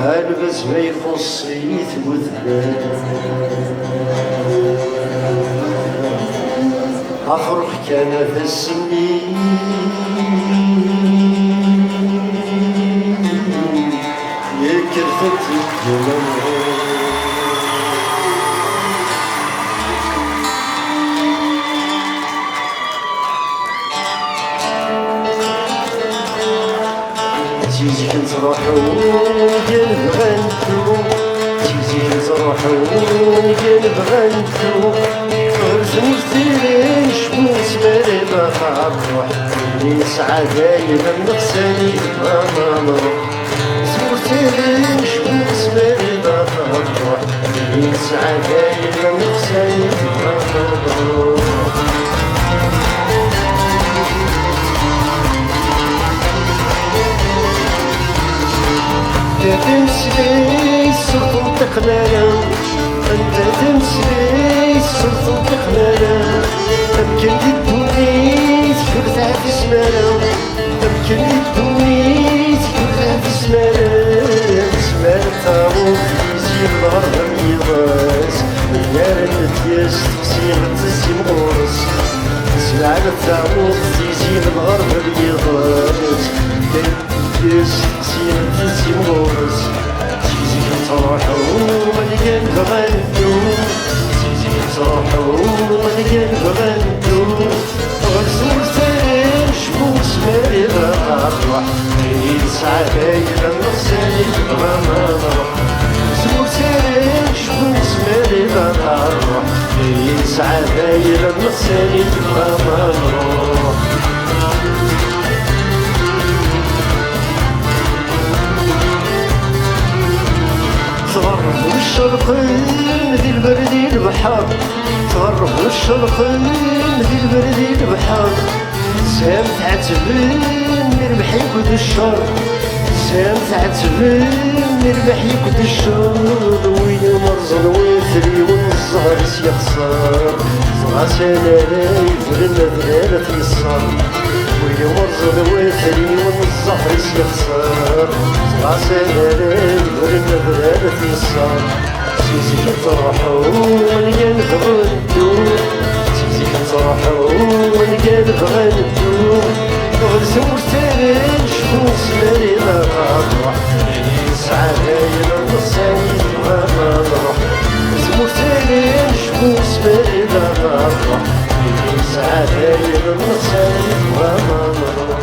البس ما يخص يثبت أفرح كان في السنين يكرفت الجمال تيجي كنتروحو كنبغى نتلو تيجي كنتروحو كنبغى نتلو فرزموش ديرين شموس مالي باقا نروح نسعى دايما نغساني ما نروح زموش ديرين شموس مالي باقا نروح نسعى دايما نغساني ما نروح انت تمشي السلطن تقلالا انت تمشي السلطن تقلالا تمكن للدونيس كرتها في سمالا تمكن للدونيس كرتها في سمالا سمالا تاغوط يزير الغرب ميضاس مليار النتياس تقسيم تزيم غورس سمالا تاغوط يزير الغرب ميضاس تقسيم تزيم غورس تيجي كنتروحو مليان بغندو تيجي كنتروحو مليان بغندو غرسول ثاني شموس مالي باقا نروح يسعى دايما نغسالي بغا ما نروح غرسول ثاني شموس مالي باقا نروح يسعى دايما نغسالي بغا ما نروح تغرب والشرقين ذي البرد البحر تغرب والشرقين ذي البرد البحر سام تعتبن نربح يكود الشر سام تعتبن نربح يكود الشر وين مرزل ويثري والزهر سيخسر غسانا لا يفرن ذلالة يصر وين مرزل ويثري والزهر سيخسر غسانا لا يفرن ذلالة يصر تيجي كتروحو مليان بغندو تيجي كتروحو مليان بغندو غرزو مرتين شموس مالي باقا نروح يسعى دايما نغساني ما نروح غرزو مرتين شموس مالي باقا نروح يسعى دايما نغساني ما نروح